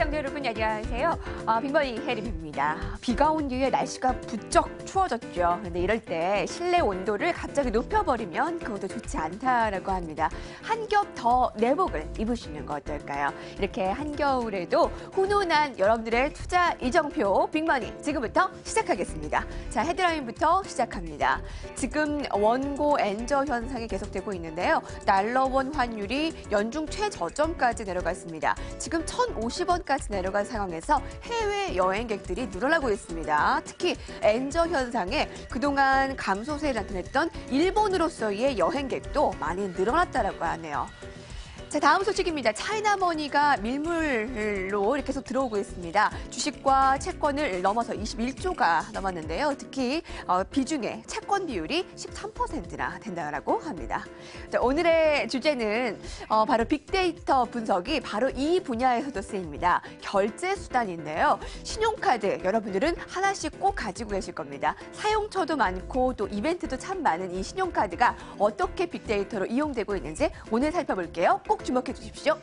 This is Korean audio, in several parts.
시청자 여러분 안녕하세요. 빅머니 해림입니다. 비가 온 뒤에 날씨가 부쩍 추워졌죠. 근데 이럴 때 실내 온도를 갑자기 높여버리면 그것도 좋지 않다라고 합니다. 한 겹 더 내복을 입으시는 거 어떨까요? 이렇게 한겨울에도 훈훈한 여러분들의 투자 이정표 빅머니 지금부터 시작하겠습니다. 자, 헤드라인부터 시작합니다. 지금 원고 엔저 현상이 계속되고 있는데요. 달러원 환율이 연중 최저점까지 내려갔습니다. 지금 1,050원까지 내려간 상황에서 해외 여행객들이 늘어나고 있습니다. 특히 엔저 현상에 그동안 감소세에 나타냈던 일본으로서의 여행객도 많이 늘어났다고 하네요. 자, 다음 소식입니다. 차이나머니가 밀물로 이렇게 계속 들어오고 있습니다. 주식과 채권을 넘어서 21조가 넘었는데요. 특히 비중의 채권 비율이 13%나 된다고 합니다. 자, 오늘의 주제는 바로 빅데이터 분석이 바로 이 분야에서도 쓰입니다. 결제 수단인데요. 신용카드 여러분들은 하나씩 꼭 가지고 계실 겁니다. 사용처도 많고 또 이벤트도 참 많은 이 신용카드가 어떻게 빅데이터로 이용되고 있는지 오늘 살펴볼게요. 꼭 주목해 주십시오.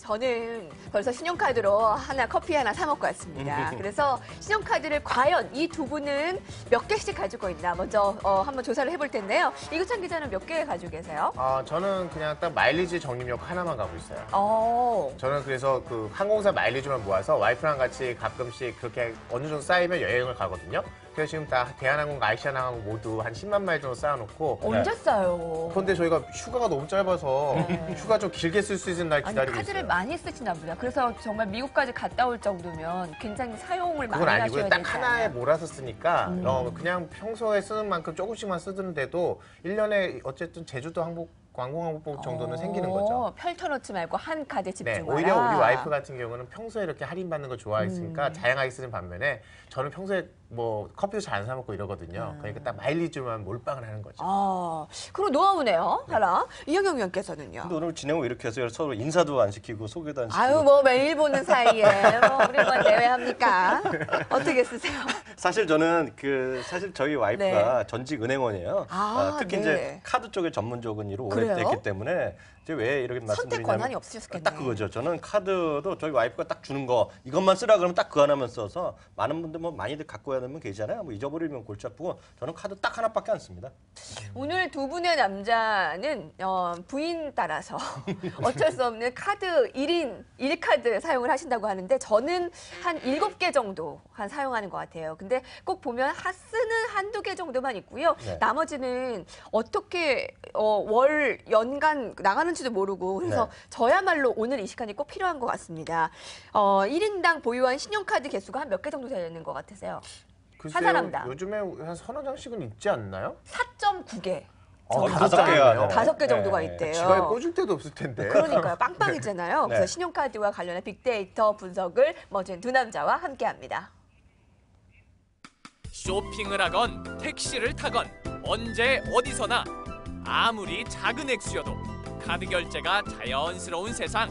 저는 벌써 신용카드로 커피 하나 사 먹고 왔습니다. 그래서 신용카드를 과연 이 두 분은 몇 개씩 가지고 있나 먼저 한번 조사를 해볼 텐데요. 이구찬 기자는 몇 개 가지고 계세요? 저는 그냥 딱 마일리지 적립력 하나만 가고 있어요. 저는 그래서 그 항공사 마일리지만 모아서 와이프랑 같이 가끔씩 그렇게 어느 정도 쌓이면 여행을 가거든요. 그래서 지금 다 대한항공과 아시아나항공 모두 한 10만 마일 정도 쌓아놓고. 언제 쌓요? 그런데 저희가 휴가가 너무 짧아서 휴가 좀 길게 쓸 수 있는 날 기다리고 있어요. 카드를 많이 쓰시나 보다. 그래서 정말 미국까지 갔다 올 정도면 굉장히 사용을 많이 하셔야 되지 그건 아니고요. 딱 하나에 않아요? 몰아서 쓰니까 그냥 평소에 쓰는 만큼 조금씩만 쓰는데도 1년에 어쨌든 제주도 관공항공법 정도는 생기는 거죠. 펼 터놓지 말고 한 카드에 집중하라. 네, 오히려 우리 와이프 같은 경우는 평소에 이렇게 할인받는 걸 좋아했으니까 다양하게 쓰는 반면에 저는 평소에 뭐 커피도 잘 안 사 먹고 이러거든요. 그러니까 딱 마일리지만 몰빵을 하는 거죠. 그럼 노하우네요. 하나. 이영경 위원께서는요. 근데 오늘 진행 왜 이렇게 해서 서로 인사도 안 시키고 소개도 안 시키고. 아유, 뭐 매일 보는 사이에 우리 뭐 대회합니까? 어떻게 쓰세요? 사실 저는 사실 저희 와이프가 전직 은행원이에요. 특히 네. 이제 카드 쪽에 전문적인 일을 오래 그래요? 했기 때문에 이제 왜 이렇게 선택 말씀드리냐면 권한이 없으셨겠네. 딱 그거죠. 저는 카드도 저희 와이프가 딱 주는 거 이것만 쓰라 그러면 딱 그 하나만 써서 많은 분들 뭐 많이들 갖고 가야 되면 계시잖아요. 뭐 잊어버리면 골치 아프고 저는 카드 딱 하나밖에 안 씁니다. 오늘 두 분의 남자는 부인 따라서 어쩔 수 없는 카드 1인 1카드 사용을 하신다고 하는데 저는 한 7개 정도 사용하는 것 같아요. 근데 꼭 보면 쓰는 한두 개 정도만 있고요. 네. 나머지는 어떻게 월, 연간 나가는지도 모르고 그래서 네. 저야말로 오늘 이 시간이 꼭 필요한 것 같습니다. 1인당 보유한 신용카드 개수가 한 몇 개 정도 되는 것 같으세요? 글쎄요, 한 사람당. 요즘에 한 서너 장씩은 있지 않나요? 4.9개. 다섯 개가 5개 정도가 네. 있대요. 지갑에 꽂을 때도 없을 텐데. 그러니까요. 빵빵이잖아요. 네. 그래서 신용카드와 관련한 빅데이터 분석을 멋진 두 남자와 함께합니다. 쇼핑을 하건 택시를 타건 언제 어디서나 아무리 작은 액수여도 카드 결제가 자연스러운 세상.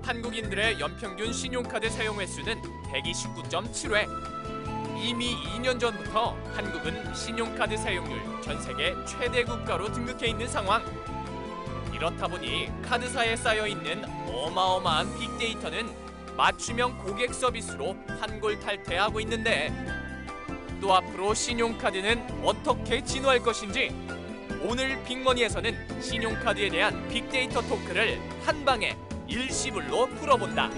한국인들의 연평균 신용카드 사용 횟수는 129.7회. 이미 2년 전부터 한국은 신용카드 사용률 전 세계 최대 국가로 등극해 있는 상황. 이렇다 보니 카드사에 쌓여 있는 어마어마한 빅데이터는 맞춤형 고객 서비스로 환골탈퇴하고 있는데 또 앞으로 신용카드는 어떻게 진화할 것인지 오늘 빅머니에서는 신용카드에 대한 빅데이터 토크를 한 방에 일시불로 풀어본다.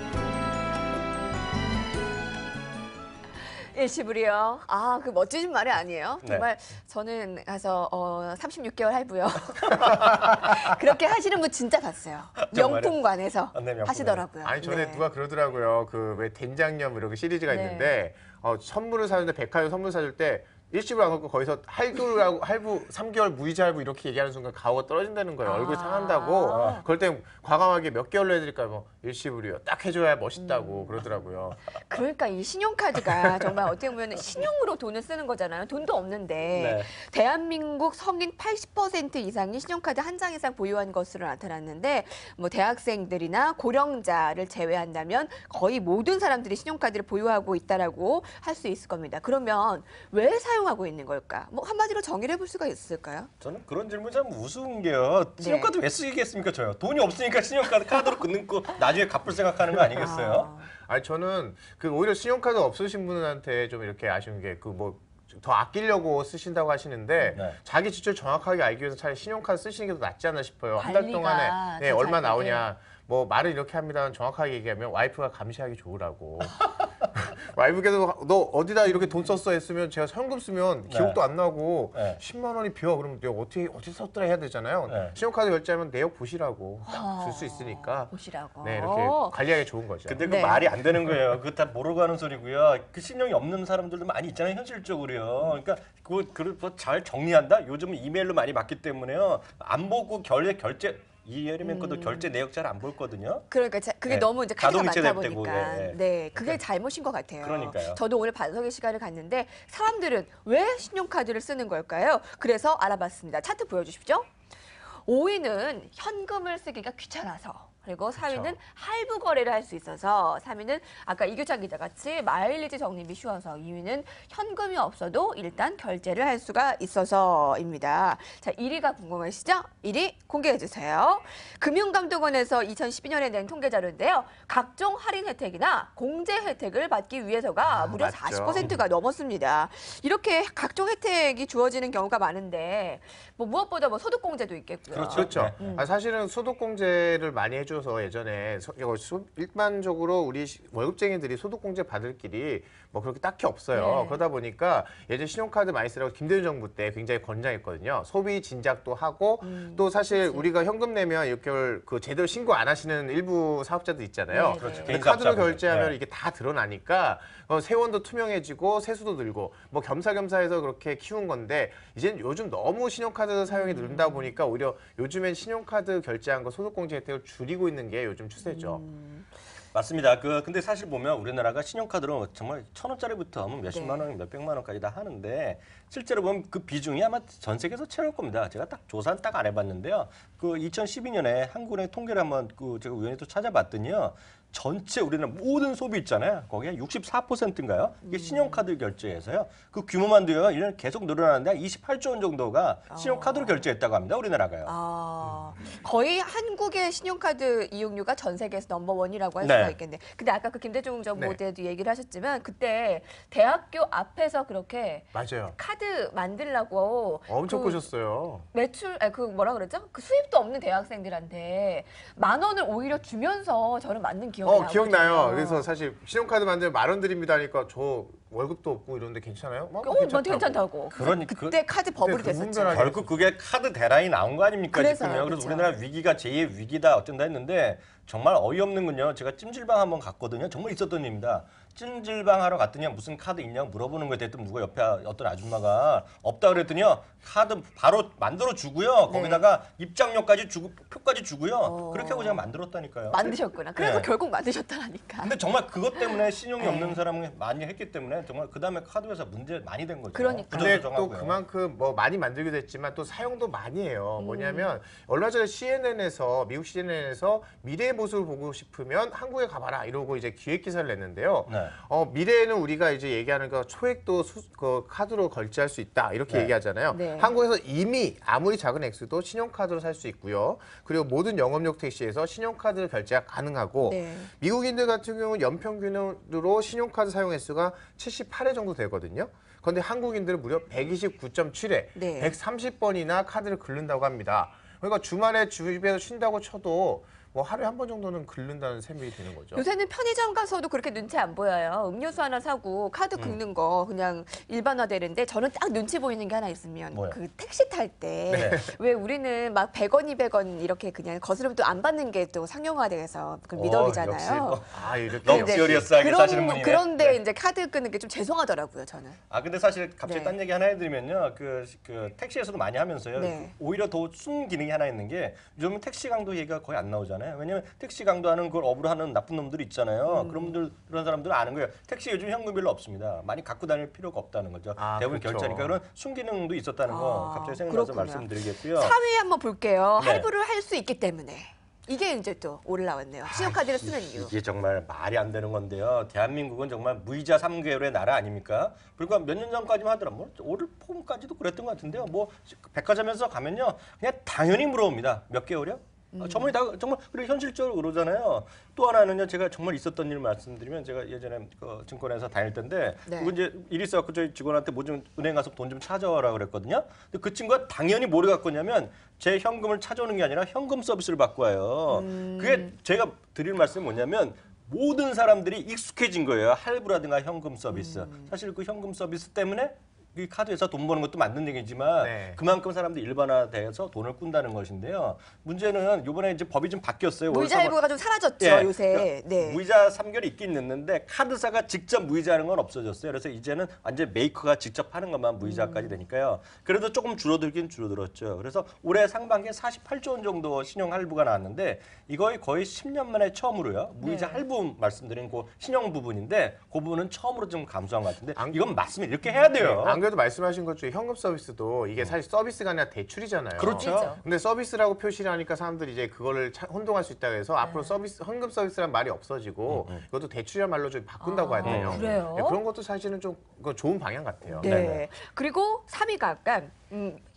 일시불이요. 그 멋진 말이 아니에요. 네. 정말 저는 가서 36개월 할부요. 그렇게 하시는 분 진짜 봤어요. 정말요? 명품관에서 네, 명품관. 하시더라고요. 아니 전에 네. 누가 그러더라고요. 그 왜 된장염 이런 거 시리즈가 네. 있는데 선물을 사는데 백화점 선물 사줄 때 일시불 안 갚고 거기서 할부 3개월 무이자 할부 이렇게 얘기하는 순간 가오가 떨어진다는 거예요. 얼굴 상한다고. 그럴 땐 과감하게 몇 개월로 해드릴까요? 뭐 일시불이요. 딱 해줘야 멋있다고 그러더라고요. 그러니까 이 신용카드가 정말 어떻게 보면 신용으로 돈을 쓰는 거잖아요. 돈도 없는데 네. 대한민국 성인 80% 이상이 신용카드 한 장 이상 보유한 것으로 나타났는데 뭐 대학생들이나 고령자를 제외한다면 거의 모든 사람들이 신용카드를 보유하고 있다라고 할 수 있을 겁니다. 그러면 왜 사용하고 있는 걸까? 뭐 한마디로 정의를 해볼 수가 있을까요? 저는 그런 질문 참 우스운 게요. 신용카드 왜 쓰겠습니까, 저요? 돈이 없으니까 신용카드 카드로 끊고 나중에 갚을 생각하는 거 아니겠어요? 아니 저는 그 오히려 신용카드 없으신 분한테 좀 이렇게 아쉬운 게 그 뭐 더 아끼려고 쓰신다고 하시는데 네. 자기 자기 지출 정확하게 알기 위해서 차라리 신용카드 쓰시는 게 더 낫지 않나 싶어요. 한 달 관리가 동안에 네, 더 얼마 잘 되게. 나오냐. 뭐 말을 이렇게 합니다만 정확하게 얘기하면 와이프가 감시하기 좋으라고. 와이프께서 너 어디다 이렇게 돈 썼어 했으면 제가 현금 쓰면 기억도 안 나고 네. 10만 원이 비어 그러면 내가 어디 썼더라 해야 되잖아요. 네. 신용카드 결제하면 내역 보시라고 딱 줄 수 있으니까 보시라고. 네, 이렇게 관리하기 좋은 거죠. 근데 그 네. 말이 안 되는 거예요. 그거 다 모르고 하는 소리고요. 그 신용이 없는 사람들도 많이 있잖아요, 현실적으로요. 그러니까 그걸 잘 정리한다? 요즘은 이메일로 많이 받기 때문에요. 안 보고 결제 이해리면 것도 결제 내역 잘 안 보거든요. 그러니까 그게 네. 너무 이제 카드가 자동이체 많다 되고, 보니까 네. 네, 그게 잘못인 것 같아요. 그러니까요. 저도 오늘 반성의 시간을 갖는데 사람들은 왜 신용카드를 쓰는 걸까요? 그래서 알아봤습니다. 차트 보여주십시오. 5위는 현금을 쓰기가 귀찮아서. 그리고 4위는 할부 거래를 할 수 있어서, 3위는 아까 이규찬 기자 같이 마일리지 적립이 쉬워서, 2위는 현금이 없어도 일단 결제를 할 수가 있어서입니다. 자, 1위가 궁금하시죠? 1위 공개해 주세요. 금융감독원에서 2012년에 낸 통계 자료인데요. 각종 할인 혜택이나 공제 혜택을 받기 위해서가 무려 맞죠. 40%가 넘었습니다. 이렇게 각종 혜택이 주어지는 경우가 많은데 뭐 무엇보다 뭐 소득공제도 있겠고요. 그렇죠. 네. 사실은 소득공제를 많이 해줘서 예전에 일반적으로 우리 월급쟁이들이 소득공제 받을 길이 뭐 그렇게 딱히 없어요. 네. 그러다 보니까 예전 신용카드 많이 쓰라고 김대중 정부 때 굉장히 권장했거든요. 소비 진작도 하고 또 사실 그치. 우리가 현금 내면 6개월 그 제대로 신고 안 하시는 일부 사업자들 있잖아요. 네, 그렇죠. 네. 근데 개인 카드로 사업자분들. 결제하면 네. 이게 다 드러나니까 세원도 투명해지고 세수도 늘고 뭐 겸사겸사해서 그렇게 키운 건데 이제는 요즘 너무 신용카드 사용이 늘다 보니까 오히려 요즘엔 신용카드 결제한 거 소득공제 혜택을 줄이고 있는 게 요즘 추세죠. 맞습니다. 근데 사실 보면 우리나라가 신용카드로 정말 1,000원짜리부터 몇십만 네. 원, 몇백만 원까지 다 하는데 실제로 보면 그 비중이 아마 전 세계에서 최고일 겁니다. 제가 딱 조사는 딱 안 해봤는데요. 그 2012년에 한국은행 통계를 한번 제가 우연히 또 찾아봤더니요. 전체 우리나라 모든 소비 있잖아요. 거기에 64%인가요? 이게 신용카드 결제에서요. 그 규모만도요. 1년 계속 늘어나는데 한 28조 원 정도가 신용카드로 결제했다고 합니다. 우리나라가요. 거의 한국의 신용카드 이용료가 전 세계에서 넘버원이라고 할 네. 수가 있겠네. 근데 아까 그 김대중 정부 네. 때도 얘기를 하셨지만 그때 대학교 앞에서 그렇게 맞아요. 카드 만들라고 엄청 그 꼬셨어요. 매출, 그 뭐라 그랬죠? 그 수입도 없는 대학생들한테 10,000원을 오히려 주면서 저는 만든 기억이 나거든요. 기억나요. 그래서 사실 신용카드 만들면 10,000원 드립니다 하니까 저 월급도 없고 이런데 괜찮아요? 뭐 괜찮다고. 그러니까 그때 카드 버블이 그때 됐었죠. 무분별하게 결국 그게 카드 대란이 나온 거 아닙니까? 그래서요, 지금요. 그래서 그렇죠. 우리나라 위기가 제2의 위기다 어쩐다 했는데 정말 어이없는 건요. 제가 찜질방 한번 갔거든요. 정말 있었던 일입니다. 찜질방 하러 갔더니 무슨 카드 있냐고 물어보는 거에 대했더니 누가 옆에 어떤 아줌마가 없다 그랬더니요. 카드 바로 만들어 주고요. 네. 거기다가 입장료까지 주고 표까지 주고요. 그렇게 하고 제가 만들었다니까요. 만드셨구나. 그래서 네. 결국 만드셨다니까. 근데 정말 그것 때문에 신용이 네. 없는 사람이 많이 했기 때문에 정말 그 다음에 카드 회사 문제 많이 된 거죠. 그러니까요. 근데 또 부정하고요. 그만큼 뭐 많이 만들기도 했지만 또 사용도 많이 해요. 뭐냐면 얼마 전에 미국 CNN에서 미래의 모습을 보고 싶으면 한국에 가봐라 이러고 이제 기획 기사를 냈는데요. 네. 미래에는 우리가 이제 얘기하는 거 초액도 그 카드로 결제할 수 있다 이렇게 네. 얘기하잖아요. 네. 한국에서 이미 아무리 작은 액수도 신용카드로 살 수 있고요. 그리고 모든 영업용 택시에서 신용카드 결제가 가능하고 네. 미국인들 같은 경우는 연평균으로 신용카드 사용 횟수가 78회 정도 되거든요. 그런데 한국인들은 무려 129.7회, 네. 130번이나 카드를 긁는다고 합니다. 그러니까 주말에 집에서 쉰다고 쳐도 뭐 하루에 한 번 정도는 긁는다는 셈이 되는 거죠. 요새는 편의점 가서도 그렇게 눈치 안 보여요. 음료수 하나 사고 카드 긁는 거 그냥 일반화되는데 저는 딱 눈치 보이는 게 하나 있으면 뭐요? 그 택시 탈 때 왜 우리는 막 100원, 200원 이렇게 그냥 거스르면 또 안 받는 게 또 상용화돼서 그 미덕이잖아요. 역시 뭐 이렇게 럭셔리어스하게 사시는 분이네. 그런데 네. 이제 카드 끄는 게 좀 죄송하더라고요, 저는. 근데 사실 갑자기 네. 딴 얘기 하나 해드리면요. 그 택시에서도 많이 하면서요. 네. 오히려 더 순기능이 하나 있는 게 요즘은 택시 강도 얘기가 거의 안 나오잖아요. 왜냐면 택시 강도하는 걸 업으로 하는 나쁜 놈들이 있잖아요. 그런 사람들은 아는 거예요. 택시 요즘 현금 별로 없습니다. 많이 갖고 다닐 필요가 없다는 거죠. 대부분 그렇죠. 결제니까 그런 순기능도 있었다는 거 갑자기 생각나서 그렇구나. 말씀드리겠고요. 3위 한번 볼게요. 네. 할부를 할 수 있기 때문에. 이게 이제 또 올라왔네요. 신용카드를 쓰는 이유. 이게 정말 말이 안 되는 건데요. 대한민국은 정말 무이자 3개월의 나라 아닙니까? 그리고 몇 년 전까지만 하더라도 뭐 오를 폼까지도 그랬던 것 같은데요. 뭐 백화점에서 가면요. 그냥 당연히 물어봅니다. 몇 개월이요? 정말 그래 현실적으로 그러잖아요. 또 하나는요, 제가 정말 있었던 일 말씀드리면 제가 예전에 그 증권회사 다닐 때인데 네. 그거 이제 일이 있어갖고 저희 직원한테 뭐 좀 은행 가서 돈 좀 찾아와라 그랬거든요. 근데 그 친구가 당연히 뭐를 갖고 왔냐면 제 현금을 찾아오는 게 아니라 현금 서비스를 받고 와요. 그게 제가 드릴 말씀이 뭐냐면 모든 사람들이 익숙해진 거예요. 할부라든가 현금 서비스. 사실 그 현금 서비스 때문에 이 카드에서 돈 버는 것도 맞는 얘기지만 네. 그만큼 사람들이 일반화돼서 돈을 꾼다는 것인데요. 문제는 이번에 이제 법이 좀 바뀌었어요. 무이자 할부가 좀 사라졌죠, 예, 요새. 네. 무이자 3개월이 있긴 있는데 카드사가 직접 무이자하는 건 없어졌어요. 그래서 이제는 완전 메이커가 직접 하는 것만 무이자까지 되니까요. 그래도 조금 줄어들긴 줄어들었죠. 그래서 올해 상반기에 48조 원 정도 신용 할부가 나왔는데 이거의 거의 10년 만에 처음으로요. 무이자 네. 할부 말씀드린 그 신용 부분인데 그 부분은 처음으로 좀 감소한 것 같은데 이건 맞으면 이렇게 해야 돼요. 안 그래도 말씀하신 것 중에 현금 서비스도 이게 사실 서비스가 아니라 대출이잖아요. 그렇죠. 근데 서비스라고 표시를 하니까 사람들이 이제 그거를 혼동할 수 있다고 해서 앞으로 현금 서비스란 말이 없어지고 이것도 대출이란 말로 좀 바꾼다고 하네요. 그래요? 네, 그런 것도 사실은 좀 그거 좋은 방향 같아요. 네. 네네. 그리고 3위가 아까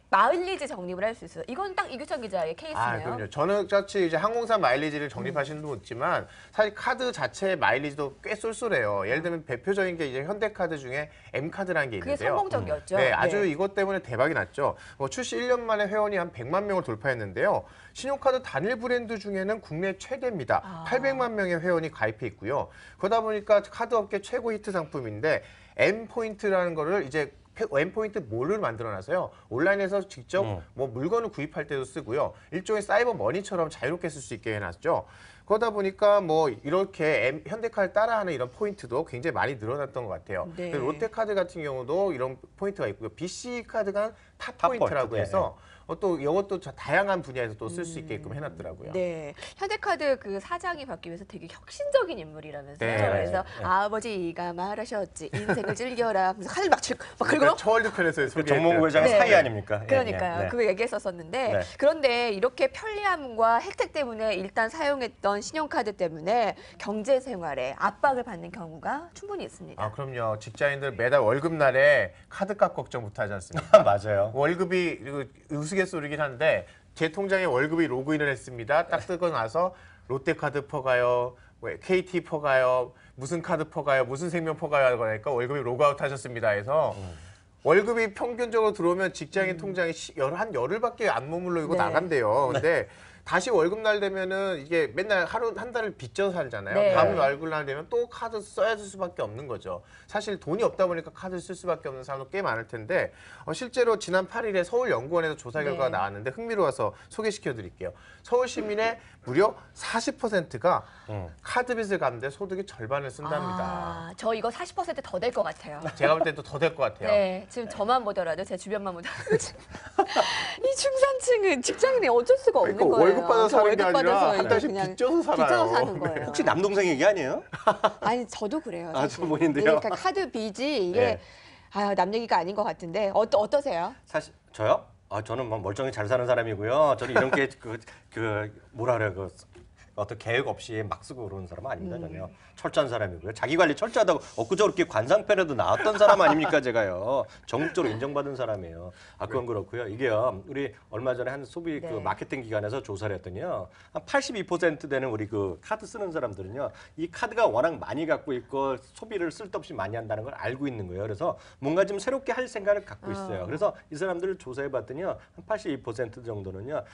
마일리지 적립을 할 수 있어요. 이건 딱 이규찬 기자의 케이스네요. 그럼요. 저는 같이 이제 항공사 마일리지를 적립하시는 분도 있지만 사실 카드 자체의 마일리지도 꽤 쏠쏠해요. 예를 들면 대표적인 게 이제 현대카드 중에 M카드라는 게 그게 있는데요. 성공적이었죠. 네, 아주 네. 이것 때문에 대박이 났죠. 출시 1년 만에 회원이 한 100만 명을 돌파했는데요. 신용카드 단일 브랜드 중에는 국내 최대입니다. 800만 명의 회원이 가입해 있고요. 그러다 보니까 카드업계 최고 히트 상품인데 M포인트라는 거를 이제 M포인트 몰을 만들어놔서요. 온라인에서 직접 뭐 물건을 구입할 때도 쓰고요. 일종의 사이버 머니처럼 자유롭게 쓸 수 있게 해놨죠. 그러다 보니까 뭐 이렇게 현대카드 따라하는 이런 포인트도 굉장히 많이 늘어났던 것 같아요. 네. 롯데카드 같은 경우도 이런 포인트가 있고요. BC카드가 탑 탑 포인트라고 포인트, 해서 또 이것도 다양한 분야에서 또 쓸 수 있게끔 해놨더라고요. 네. 현대카드 그 사장이 바뀌면서 되게 혁신적인 인물이라면서요. 네. 그래서 아버지가 말하셨지 인생을 즐겨라. 그래서 칼 막 긁고 그러니까 처월드 편에서 그 소개했던 정몽구 회장의 네. 사이 아닙니까? 예, 그러니까요. 예, 네. 그거 얘기했었었는데 네. 그런데 이렇게 편리함과 혜택 때문에 일단 사용했던 신용카드 때문에 경제 생활에 압박을 받는 경우가 충분히 있습니다. 그럼요. 직장인들 매달 월급날에 카드값 걱정부터 하지 않습니까? 맞아요. 월급이 우스갯소리긴 한데 제 통장에 월급이 로그인을 했습니다. 딱 뜨고 나서 롯데카드 퍼가요, KT 퍼가요, 무슨 카드 퍼가요, 무슨 생명 퍼가요 하고 하니까 월급이 로그아웃 하셨습니다 해서 월급이 평균적으로 들어오면 직장인 통장에 한 열흘밖에 안 머물러 있고 네. 나간대요. 근데 다시 월급날 되면은 이게 맨날 하루 한 달을 빚져서 살잖아요. 네. 다음 월급날 되면 또 카드 써야 될 수밖에 없는 거죠. 사실 돈이 없다 보니까 카드 쓸 수밖에 없는 사람도 꽤 많을 텐데 실제로 지난 8일에 서울연구원에서 조사 결과가 네. 나왔는데 흥미로워서 소개시켜 드릴게요. 서울 시민의 무려 40%가 카드 빚을 갚는데 소득의 절반을 쓴답니다. 저 이거 40%더 될 것 같아요. 제가 볼 때도 더 될 것 같아요. 네, 지금 저만 보더라도 제 주변만 보더라도 이 중산층은 직장인이 어쩔 수가 없는 그러니까 거예요. 월급 받아서 저 사는 게 월급 아니라 받아서 한 이거 달씩 그냥 빚져서 살아요. 빚져서 사는 네. 거예요. 혹시 남동생 얘기 아니에요? 아니 저도 그래요. 사실. 저 본인도요? 그러니까 카드 빚이 이게 네. 남 얘기가 아닌 것 같은데 어떠세요? 사실 저요? 저는 뭐 멀쩡히 잘 사는 사람이고요. 저는 이런 게 뭐라 그래요? 어떤 계획 없이 막 쓰고 그러는 사람은 아닙니다. 전혀 철저한 사람이고요. 자기 관리 철저하다고 엊그저 그렇게 관상편에도 나왔던 사람 아닙니까 제가요. 전국적으로 인정받은 사람이에요. 그건 그렇고요. 이게요. 우리 얼마 전에 한 소비 네. 그 마케팅 기관에서 조사를 했더니요. 한 82% 되는 우리 그 카드 쓰는 사람들은요. 이 카드가 워낙 많이 갖고 있고 소비를 쓸데없이 많이 한다는 걸 알고 있는 거예요. 그래서 뭔가 좀 새롭게 할 생각을 갖고 있어요. 그래서 이 사람들을 조사해 봤더니요. 한 82% 정도는요.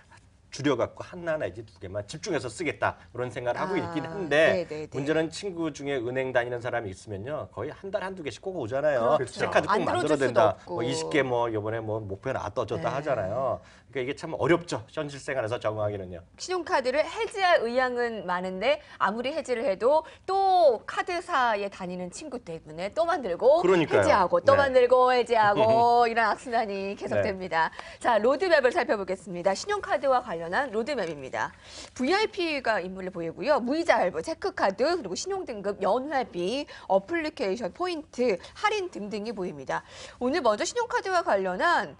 줄여갖고 하나 내지 두 개만 집중해서 쓰겠다 그런 생각을 하고 있긴 한데 네네네. 문제는 친구 중에 은행 다니는 사람이 있으면요 거의 한 달에 한두 개씩 꼭 오잖아요. 그렇죠. 체크카드 꼭 안 만들어야 들어줄 수도 된다. 없고. 뭐 20개 뭐 이번에 뭐 목표 나왔다 어쩌다 네. 하잖아요. 그러니까 이게 참 어렵죠. 현실 생활에서 적응하기는요. 신용카드를 해지할 의향은 많은데 아무리 해지를 해도 또 카드사에 다니는 친구 때문에 또 만들고 그러니까요. 해지하고 또 네. 만들고 해지하고 이런 악순환이 계속됩니다. 네. 자, 로드맵을 살펴보겠습니다. 신용카드와 관련한 로드맵입니다. VIP가 인물을 보이고요. 무이자 할부, 체크카드, 그리고 신용등급, 연회비, 어플리케이션, 포인트, 할인 등등이 보입니다. 오늘 먼저 신용카드와 관련한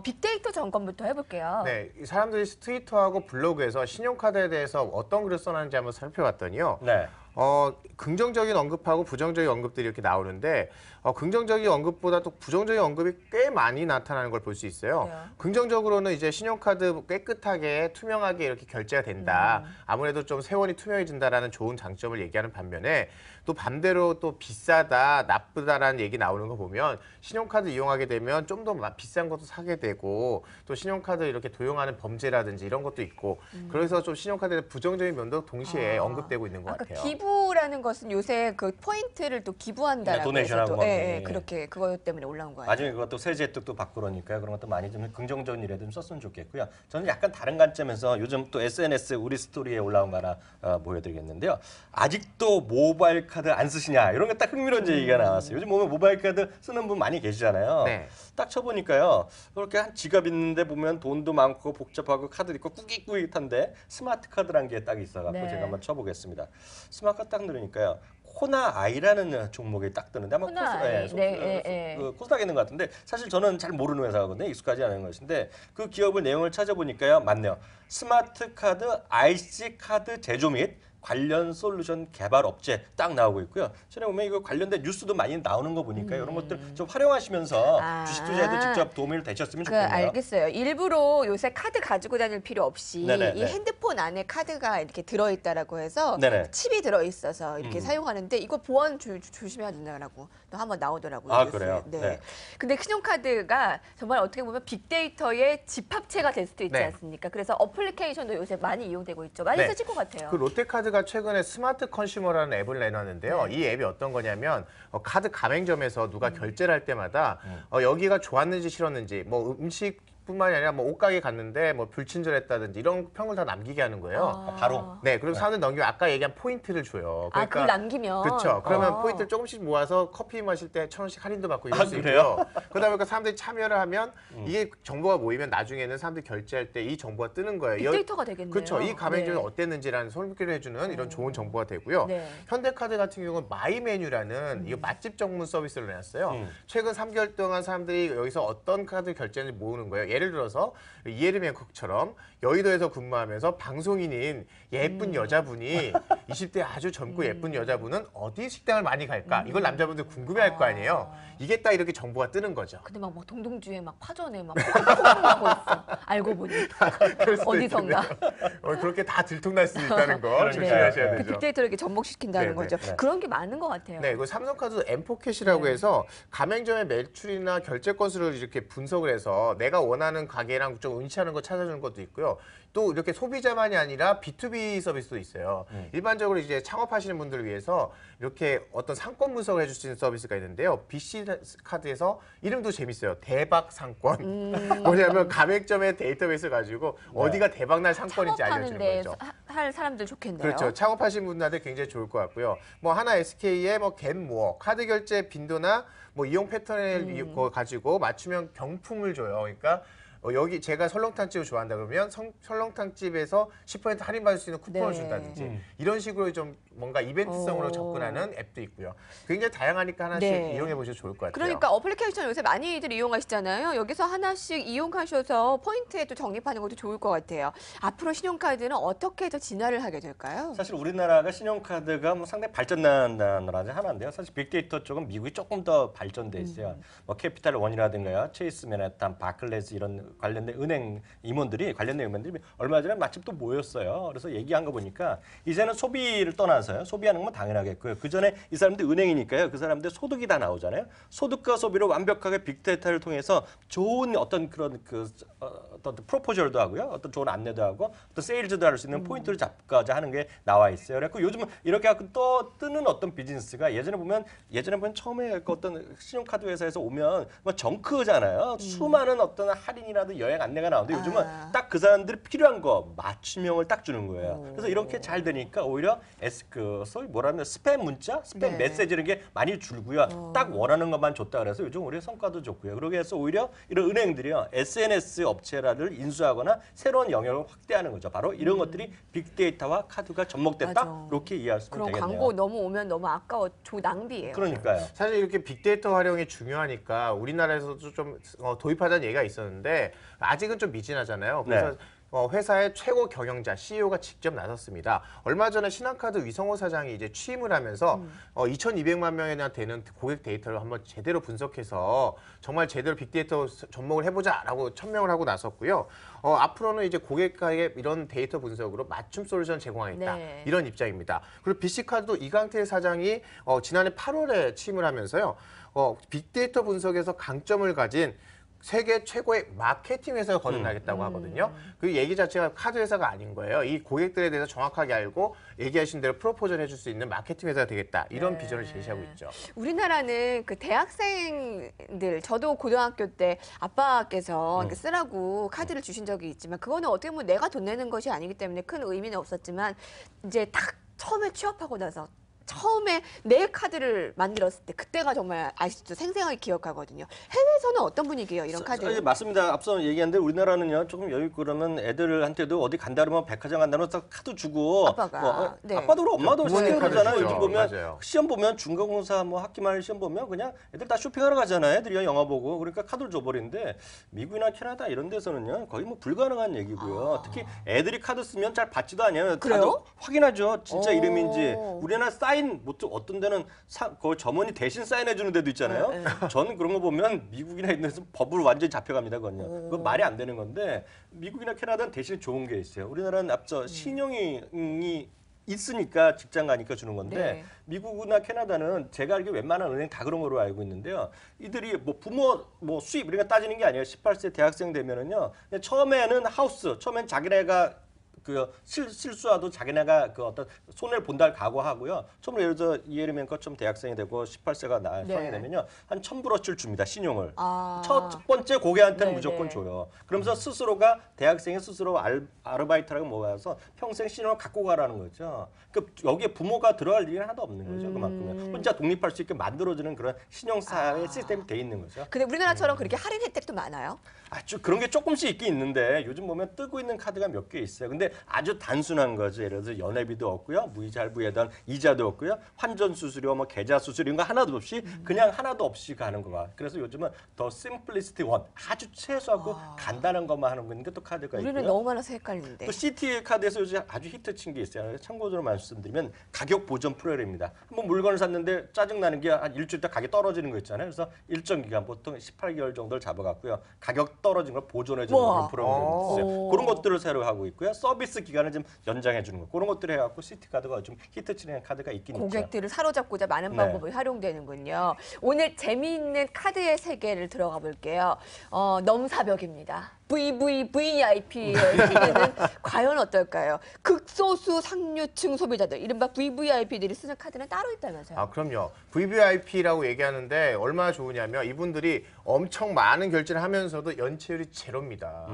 빅데이터 점검부터 해볼게요. 네, 이 사람들이 트위터하고 블로그에서 신용카드에 대해서 어떤 글을 써놨는지 한번 살펴봤더니요. 네. 긍정적인 언급하고 부정적인 언급들이 이렇게 나오는데 긍정적인 언급보다 또 부정적인 언급이 꽤 많이 나타나는 걸 볼 수 있어요. 네. 긍정적으로는 이제 신용카드 깨끗하게 투명하게 이렇게 결제가 된다. 아무래도 좀 세원이 투명해진다라는 좋은 장점을 얘기하는 반면에 또 반대로 또 비싸다, 나쁘다라는 얘기 나오는 거 보면 신용카드 이용하게 되면 좀 더 비싼 것도 사게 되고 또 신용카드 이렇게 도용하는 범죄라든지 이런 것도 있고 그래서 좀 신용카드의 부정적인 면도 동시에 언급되고 있는 것 같아요. 기부라는 것은 요새 그 포인트를 또 기부한다라고 네, 도네이션하고 해서 또, 막, 예. 그렇게 그것 때문에 올라온 거예요. 나중에 그것도 세제 혜택도 받고 그러니까요. 그런 것도 많이 좀 긍정적인 일에 좀 썼으면 좋겠고요. 저는 약간 다른 관점에서 요즘 또 SNS 우리 스토리에 올라온 거 하나 보여드리겠는데요. 아직도 모바일 카드 안 쓰시냐 이런 게 딱 흥미로운 얘기가 나왔어요. 요즘 보면 모바일 카드 쓰는 분 많이 계시잖아요. 네. 딱 쳐보니까요. 그렇게 한 지갑 있는데 보면 돈도 많고 복잡하고 카드 있고 꾸깃꾸깃한데 스마트 카드란 게 딱 있어갖고 네. 제가 한번 쳐보겠습니다. 스마트 카드 딱 누르니까요. 코나 아이라는 종목이 딱 뜨는데 아마 코스닥에 있는 것 같은데 사실 저는 잘 모르는 회사거든요. 익숙하지 않은 것인데 그 기업의 내용을 찾아보니까요. 맞네요. 스마트 카드, IC 카드 제조 및 관련 솔루션 개발 업체 딱 나오고 있고요. 전에 보면 이거 관련된 뉴스도 많이 나오는 거 보니까 이런 것들 좀 활용하시면서 주식 투자에도 직접 도움이 되셨으면 좋겠네요. 알겠어요. 일부러 요새 카드 가지고 다닐 필요 없이 네네, 이 네. 핸드폰 안에 카드가 이렇게 들어있다라고 해서 네네. 칩이 들어있어서 이렇게 사용하는데 이거 보안 조심해야 된다라고 또 한번 나오더라고요. 아, 뉴스에. 그래요? 네. 네. 근데 신용카드가 정말 어떻게 보면 빅데이터의 집합체가 될 수도 있지 네. 않습니까? 그래서 어플리케이션도 요새 많이 이용되고 있죠. 많이 네. 쓰실 것 같아요. 그 롯데카드가 최근에 스마트 컨슈머라는 앱을 내놨는데요. 이 앱이 어떤 거냐면 카드 가맹점에서 누가 결제를 할 때마다 여기가 좋았는지 싫었는지 뭐 음식뿐만이 아니라 뭐 옷가게 갔는데 뭐 불친절했다든지 이런 평을 다 남기게 하는 거예요. 바로. 네, 그리고 사람들 넘기면 아까 얘기한 포인트를 줘요. 그걸 남기면? 그렇죠. 그러면 포인트를 조금씩 모아서 커피 마실 때 1,000원씩 할인도 받고 이럴 수 그래요? 있고요. 그러다 보니까 사람들이 참여를 하면 이게 정보가 모이면 나중에는 사람들이 결제할 때 이 정보가 뜨는 거예요. 빅데이터가 되겠네요. 그렇죠. 이 가맹점이 네. 어땠는지라는 소개를 해주는 이런 좋은 정보가 되고요. 네. 현대카드 같은 경우는 마이메뉴라는 이 맛집 전문 서비스를 내놨어요. 최근 3개월 동안 사람들이 여기서 어떤 카드 결제인지 모으는 거예요. 예를 들어서 이에르맹콕처럼 여의도에서 근무하면서 방송인인 예쁜 여자분이 20대 아주 젊고 예쁜 여자분은 어디 식당을 많이 갈까? 이걸 남자분들 궁금해할 거 아니에요. 이게 딱 이렇게 정보가 뜨는 거죠. 근데 막 동동주에 막 파전에 막 콩콩하고 있어. 알고 보니 그럴 수도 어디선가. 있겠네요. 그렇게 다 들통날 수 있다는 거 그러니까요. 조심하셔야 그 되죠. 빅데이터를 이렇게 접목시킨다는 네, 거죠. 네. 그런 게 많은 것 같아요. 네, 그 삼성카드 엠포켓이라고 해서 가맹점의 매출이나 결제 건수를 이렇게 분석을 해서 내가 원하는 가게랑 좀 일치하는 거 찾아주는 것도 있고요. 또 이렇게 소비자만이 아니라 B2B 서비스도 있어요. 일반적으로 이제 창업하시는 분들을 위해서 이렇게 어떤 상권 분석을 해줄 수 있는 서비스가 있는데요. BC 카드에서 이름도 재밌어요. 대박 상권. 뭐냐면 가맹점의 데이터베이스를 가지고 어디가 대박날 상권인지 알려주는 창업하는데 거죠. 할 사람들 좋겠네요. 그렇죠. 창업하신 분들한테 굉장히 좋을 것 같고요. 뭐 하나 SK의 뭐 겟모어 카드 결제 빈도나 뭐 이용 패턴을 가지고 맞추면 경품을 줘요. 그러니까 여기 제가 설렁탕집을 좋아한다 그러면 설렁탕집에서 10% 할인받을 수 있는 쿠폰을 네. 준다든지 이런 식으로 좀 뭔가 이벤트성으로 접근하는 앱도 있고요. 굉장히 다양하니까 하나씩 네. 이용해 보셔도 좋을 것 같아요. 그러니까 어플리케이션 요새 많이들 이용하시잖아요. 여기서 하나씩 이용하셔서 포인트에 또 적립하는 것도 좋을 것 같아요. 앞으로 신용카드는 어떻게 더 진화를 하게 될까요? 사실 우리나라가 신용카드가 뭐 상당히 발전한 나라 중 하나인데요. 사실 빅데이터 쪽은 미국이 조금 더 발전돼 있어요. 뭐 캐피탈 원이라든가요, 체이스 맨해튼, 바클레스 이런 관련된 은행 임원들이 얼마 전에 마침 또 모였어요. 그래서 얘기한 거 보니까 이제는 소비를 떠나서요. 소비하는 건 당연하겠고요. 그 전에 이 사람들 은행이니까요. 그 사람들 소득이 다 나오잖아요. 소득과 소비를 완벽하게 빅데이터를 통해서 좋은 어떤 그런 어떤 프로포절도 하고요. 어떤 좋은 안내도 하고 또 세일즈도 할 수 있는 포인트를 잡고자 하는 게 나와 있어요. 그래서 요즘은 이렇게 하고 또 뜨는 어떤 비즈니스가 예전에 보면 처음에 그 어떤 신용카드 회사에서 오면 뭐 정크잖아요. 수많은 어떤 할인이라도 여행 안내가 나오는데 요즘은 딱 그 사람들이 필요한 거 맞춤형을 딱 주는 거예요. 그래서 이렇게 잘 되니까 오히려 소위 뭐라면 스팸 문자, 스팸 메시지 이런 게 많이 줄고요. 딱 원하는 것만 줬다 그래서 요즘 우리 성과도 좋고요. 그러게 해서 오히려 이런 은행들이요. SNS 업체를 인수하거나 새로운 영역을 확대하는 거죠. 바로 이런 것들이 빅데이터와 카드가 접목됐다. 맞아. 이렇게 이해할 수 그럼 되겠네요. 광고 너무 오면 너무 아까워, 낭비예요. 그러니까요. 사실 이렇게 빅데이터 활용이 중요하니까 우리나라에서도 좀 도입하자는 얘기가 있었는데 아직은 좀 미진하잖아요. 그래서 회사의 최고 경영자 CEO가 직접 나섰습니다. 얼마 전에 신한카드 위성호 사장이 이제 취임을 하면서 2,200만 명이나 되는 고객 데이터를 한번 제대로 분석해서 정말 제대로 빅데이터 접목을 해보자라고 천명을 하고 나섰고요. 앞으로는 이제 고객과의 이런 데이터 분석으로 맞춤 솔루션 제공하겠다 이런 입장입니다. 그리고 BC카드도 이강태 사장이 지난해 8월에 취임을 하면서요. 빅데이터 분석에서 강점을 가진 세계 최고의 마케팅 회사가 거듭나겠다고 하거든요. 그 얘기 자체가 카드 회사가 아닌 거예요. 이 고객들에 대해서 정확하게 알고 얘기하신 대로 프로포즈를 해줄 수 있는 마케팅 회사가 되겠다. 이런 비전을 제시하고 있죠. 우리나라는 그 대학생들, 저도 고등학교 때 아빠께서 쓰라고 카드를 주신 적이 있지만 그거는 어떻게 보면 내가 돈 내는 것이 아니기 때문에 큰 의미는 없었지만 이제 딱 처음에 취업하고 나서 처음에 내 카드를 만들었을 때 그때가 정말 아직도 생생하게 기억하거든요. 해외에서는 어떤 분위기예요, 이런 카드? 맞습니다. 앞서 얘기한 대로 우리나라는요 조금 여유 있고 그러면 애들한테도 어디 간다 그러면 백화점 간다 그러면 카드 주고 아빠가 아빠도 그렇고 엄마도 부모님 시험 카드 보잖아요. 주죠. 요즘 보면 맞아요. 시험 보면 중간고사 뭐 학기말 시험 보면 그냥 애들 다 쇼핑하러 가잖아요. 애들이 영화 보고 그러니까 카드를 줘버리는데 미국이나 캐나다 이런 데서는요 거의 뭐 불가능한 얘기고요. 특히 애들이 카드 쓰면 잘 받지도 않아요. 그래요? 확인하죠. 진짜 이름인지. 우리나라 사인 뭐 어떤 데는 그 점원이 대신 사인해 주는 데도 있잖아요. 저는 그런 거 보면 미국이나 이런 데서 법을 완전히 잡혀갑니다. 그건요. 그건 말이 안 되는 건데 미국이나 캐나다는 대신 좋은 게 있어요. 우리나라는 앞서 신용이 있으니까 직장 가니까 주는 건데 미국이나 캐나다는 제가 알기로 웬만한 은행 다 그런 거로 알고 있는데요. 이들이 뭐 부모 뭐 수입 이런 거 따지는 게 아니에요. 18세 대학생 되면은요. 처음에는 처음엔 자기네가 그 실수와도 자기네가 그 어떤 손해를 본다를 각오하고요. 처음으로 예를 들어 이해리면 것처럼 대학생이 되고 18세가 성인이 되면요. 한 1,000불어치를 줍니다. 신용을. 첫 번째 고객한테는 무조건 줘요. 그러면서 스스로가 대학생이 스스로 아르바이트라고 모아서 평생 신용을 갖고 가라는 거죠. 그 여기에 부모가 들어갈 일이 하나도 없는 거죠. 그만큼은. 혼자 독립할 수 있게 만들어주는 그런 신용사의 시스템이 돼 있는 거죠. 근데 우리나라처럼 그렇게 할인 혜택도 많아요? 그런 게 조금씩 있긴 있는데 요즘 보면 뜨고 있는 카드가 몇 개 있어요. 근데 아주 단순한 거죠. 예를 들어서 연회비도 없고요. 무이자부에단 이자도 없고요. 환전 수수료, 뭐 계좌 수수료 이런 거 하나도 없이 그냥 하나도 없이 가는 거가. 그래서 요즘은 더 심플리스틱 원 아주 최소하고 간단한 것만 하는 거니까 또 카드가 있고요. 우리는 너무 많아서 헷갈리는데. 또 CT 카드에서 요즘 아주 히트 친 게 있어요. 참고로 말씀드리면 가격 보전 프로그램입니다. 한번 물건을 샀는데 짜증 나는 게 한 일주일 있다 가격이 떨어지는 거 있잖아요. 그래서 일정 기간 보통 18개월 정도를 잡아갖고요. 가격 떨어진 걸 보존해 주는 그런 프로그램이 있어요. 그런 것들을 새로 하고 있고요. 서비스 기간을 좀 연장해 주는 거. 그런 것들을 해갖고 시티 카드가 좀 히트 치는 카드가 있긴 있죠. 고객들을 사로잡고자 많은 방법이 활용되는군요. 오늘 재미있는 카드의 세계를 들어가 볼게요. 넘사벽입니다. VVVIP의 시대는 과연 어떨까요? 극소수 상류층 소비자들, 이른바 VVIP들이 쓰는 카드는 따로 있다면서요? 그럼요. VVIP라고 얘기하는데 얼마나 좋으냐면 이분들이 엄청 많은 결제를 하면서도 연체율이 제로입니다.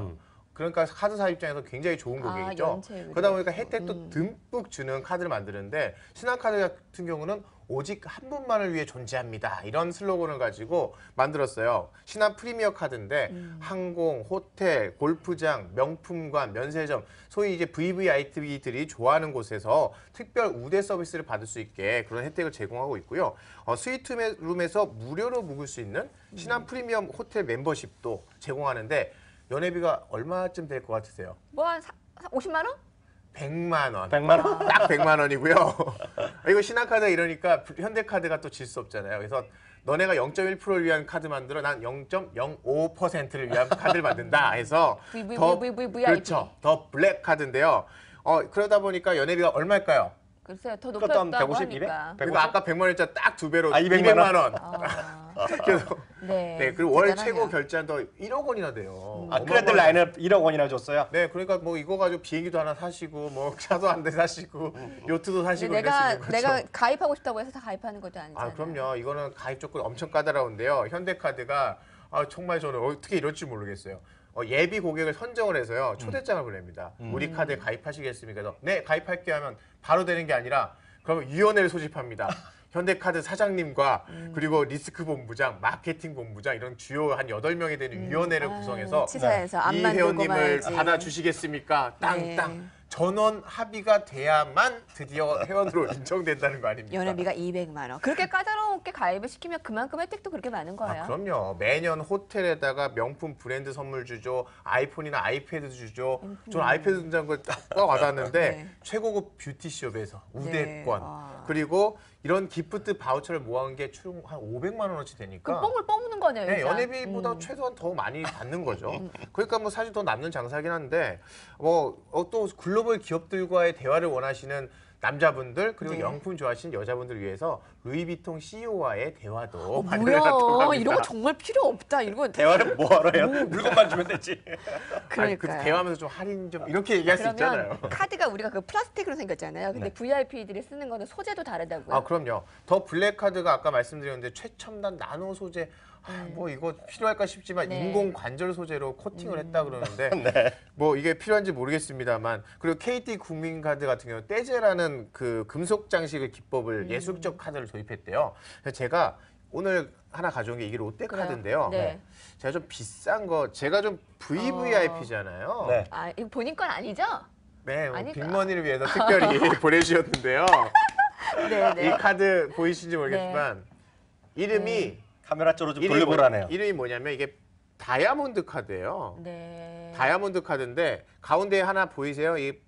그러니까 카드사 입장에서 굉장히 좋은 고객이죠. 그러다 보니까 혜택도 듬뿍 주는 카드를 만드는데 신한카드 같은 경우는 오직 한 분만을 위해 존재합니다. 이런 슬로건을 가지고 만들었어요. 신한 프리미어 카드인데 항공, 호텔, 골프장, 명품관, 면세점, 소위 이제 VVIP들이 좋아하는 곳에서 특별 우대 서비스를 받을 수 있게 그런 혜택을 제공하고 있고요. 스위트룸에서 무료로 묵을 수 있는 신한 프리미엄 호텔 멤버십도 제공하는데 연회비가 얼마쯤 될 것 같으세요? 뭐 한 50만 원? 100만 원. 100만 원? 딱 100만 원이고요. 이거 신한카드 이러니까 현대카드가 또 질 수 없잖아요. 그래서 너네가 0.1%를 위한 카드 만들어 난 0.05%를 위한 카드를 만든다 해서 더 그렇죠. 더 블랙 카드인데요. 그러다 보니까 연회비가 얼마일까요? 글쎄요, 더 그것도 한 높였다고 150, 200? 하니까. 그리고 아까 100만 원짜리 딱 2배로 200만 200만 원. 그래서 네. 그리고 월 대단하네요. 최고 결제한도 1억 원이나 돼요. 크레딧 라인을 1억 원이나 줬어요. 네, 그러니까 뭐 이거 가지고 비행기도 하나 사시고 뭐 차도 한 대 사시고 요트도 사시고 이럴 수 있는 거죠. 내가 가입하고 싶다고 해서 다 가입하는 것도 아니잖아요. 그럼요. 이거는 가입 조건이 엄청 까다로운데요. 현대카드가 정말 저는 어떻게 이럴지 모르겠어요. 예비 고객을 선정을 해서요. 초대장을 보냅니다. 우리 카드에 가입하시겠습니까? 그래서 네, 가입할게요 하면 바로 되는 게 아니라 그러면 위원회를 소집합니다. 현대카드 사장님과 그리고 리스크 본부장, 마케팅 본부장 이런 주요 한 8명이 되는 위원회를 구성해서 치사해서 이 앞만 들고 회원님을 말지. 받아주시겠습니까? 땅땅. 전원 합의가 돼야만 드디어 회원으로 인정된다는 거 아닙니까? 연회비가 200만 원. 그렇게 까다롭게 가입을 시키면 그만큼 혜택도 그렇게 많은 거예요. 그럼요. 매년 호텔에다가 명품 브랜드 선물 주죠. 아이폰이나 아이패드 주죠. 저는 아이패드 준다는 걸 딱 와닿았는데 네. 최고급 뷰티숍에서 우대권. 네. 그리고 이런 기프트 바우처를 모아온 게 총 한 500만 원어치 되니까 뽕을 뽑는 거네요. 네, 일단. 연회비보다 최소한 더 많이 받는 거죠. 그러니까 뭐 사실 더 남는 장사긴 한데 또 글로벌 기업들과의 대화를 원하시는 남자분들 그리고 네. 명품 좋아하시는 여자분들 위해서 루이비통 CEO와의 대화도 마련해놨다고 뭐야? 합니다. 이런 거 정말 필요 없다. 이런 대화를 뭐하러 해요? 물건만 주면 되지. 아니, 그 그러니까요. 대화하면서 좀 할인 좀 이렇게 얘기할 수 있잖아요. 그러면 카드가 우리가 그 플라스틱으로 생겼잖아요. 근데 네. VIP들이 쓰는 거는 소재도 다르다고요. 그럼요. 더 블랙 카드가 아까 말씀드렸는데 최첨단 나노 소재 뭐 이거 필요할까 싶지만 네. 인공 관절 소재로 코팅을 했다 그러는데 뭐 이게 필요한지 모르겠습니다만 그리고 KT 국민카드 같은 경우 떼제라는 그 금속 장식의 기법을 예술적 카드를 도입했대요. 그래서 제가 오늘 하나 가져온 게 이게 롯데 그래요? 카드인데요. 네. 제가 좀 비싼 거 제가 좀 VVIP잖아요. 네. 이거 본인 건 아니죠? 네, 뭐 아닐까? 빅머니를 위해서 특별히 보내주셨는데요. 네, 이 네. 카드 보이시는지 모르겠지만 이름이 카메라 쪽으로 좀 돌려보라네요. 이름이 뭐냐면 이게 다이아몬드 카드예요. 네. 다이아몬드 카드인데 가운데 하나 보이세요? 이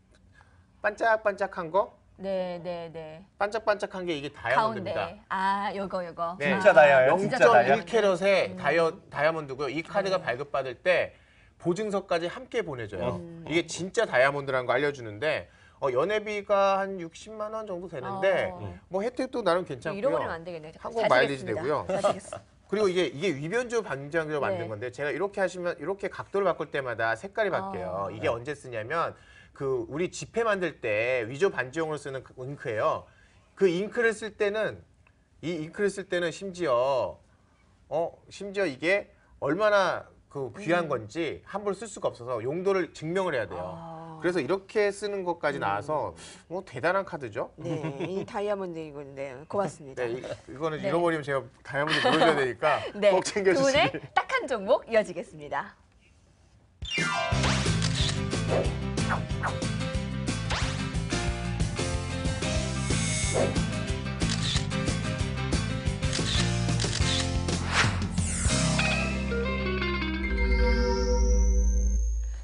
반짝반짝한 거? 네, 네, 네. 반짝반짝한 게 이게 다이아몬드입니다. 가운데. 요거. 네. 진짜 다이아예요? 진짜 다이아? 0.1캐럿의 다이아몬드고요. 이 카드가 발급받을 때 보증서까지 함께 보내줘요. 이게 진짜 다이아몬드라는 거 알려주는데 연회비가 한 60만 원 정도 되는데 뭐 혜택도 나름 괜찮고요. 잃어버리면 안 되겠네요. 한국 마일리지 사시겠습니다. 되고요. 사시겠습니다. 그리고 이게 위변조 반장으로 만든 네. 건데 제가 이렇게 하시면 이렇게 각도를 바꿀 때마다 색깔이 바뀌어요. 이게 언제 쓰냐면 그 우리 지폐 만들 때 위조 반지용으로 쓰는 그 잉크예요. 그 잉크를 쓸 때는 심지어 이게 얼마나 그 귀한 건지 함부로 쓸 수가 없어서 용도를 증명을 해야 돼요. 그래서 이렇게 쓰는 것까지 나와서 뭐 대단한 카드죠. 네, 이 다이아몬드 이건데 고맙습니다. 네, 이거는 네. 잃어버리면 제가 다이아몬드 물어줘야 되니까 네, 꼭 두 챙겨주시길. 분의 딱 한 종목 이어지겠습니다.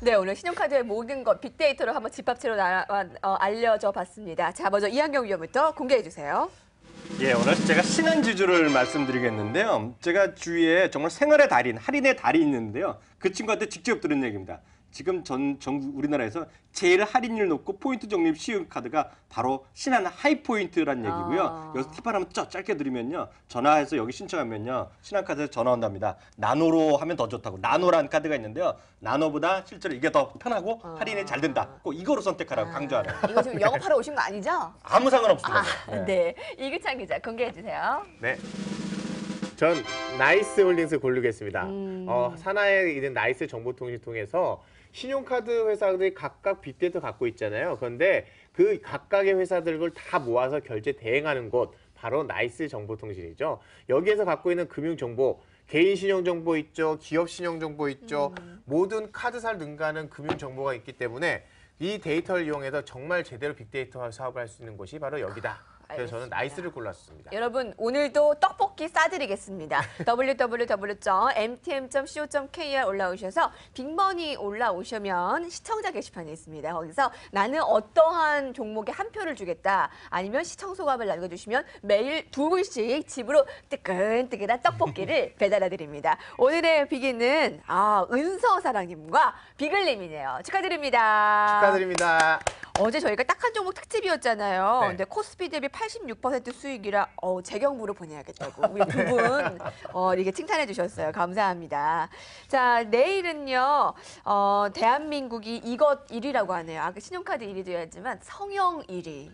네, 오늘 신용카드의 모든 것 빅데이터로 한번 집합체로 알려져 봤습니다. 자, 먼저 이한경 위원부터 공개해 주세요. 예, 오늘 제가 신한지주를 말씀드리겠는데요. 제가 주위에 정말 생활의 달인, 할인의 달이 있는데요. 그 친구한테 직접 들은 얘기입니다. 지금 전국 우리나라에서 제일 할인율 높고 포인트 적립 쉬운 카드가 바로 신한 하이포인트라는 얘기고요. 여기서 팁 하나만 짧게 드리면요. 전화해서 여기 신청하면요. 신한카드에서 전화 온답니다. 나노로 하면 더 좋다고. 나노라는 카드가 있는데요. 나노보다 실제로 이게 더 편하고 할인이 잘 된다. 꼭 이거로 선택하라고 강조하네요. 이거 지금 영업하러 오신 거 아니죠? 아무 상관없습니다. 네, 이규찬 기자 공개해 주세요. 네. 전 나이스 홀딩스 고르겠습니다. 산하에 있는 나이스 정보통신 통해서 신용카드 회사들이 각각 빅데이터 갖고 있잖아요. 그런데 그 각각의 회사들을 다 모아서 결제 대행하는 곳 바로 나이스 정보통신이죠. 여기에서 갖고 있는 금융정보, 개인 신용정보 있죠. 기업 신용정보 있죠. 모든 카드사를 능가하는 금융정보가 있기 때문에 이 데이터를 이용해서 정말 제대로 빅데이터 사업을 할 수 있는 곳이 바로 여기다. 그래서 저는 나이스를 골랐습니다. 여러분 오늘도 떡볶이 싸드리겠습니다. www.mtm.co.kr 올라오셔서 빅머니 올라오시면 시청자 게시판이 있습니다. 거기서 나는 어떠한 종목에 한 표를 주겠다. 아니면 시청 소감을 남겨주시면 매일 2불씩 집으로 뜨끈뜨끈한 떡볶이를 배달해 드립니다. 오늘의 비기는 은서사랑님과 비글님이네요. 축하드립니다. 축하드립니다. 어제 저희가 딱 한 종목 특집이었잖아요. 네. 근데 코스피 대비 86% 수익이라 재경부로 보내야겠다고 우리 두 분 이렇게 칭찬해 주셨어요. 감사합니다. 자, 내일은요. 대한민국이 이것 1위라고 하네요. 아까 신용카드 1위도 해야지만 성형 1위.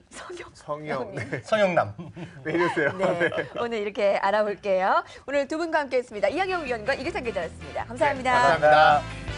성형. 네. 성형남. 왜 이러세요? 네, 오늘 이렇게 알아볼게요. 오늘 두 분과 함께했습니다. 이학영 위원과 이규찬 기자였습니다. 감사합니다. 감사합니다.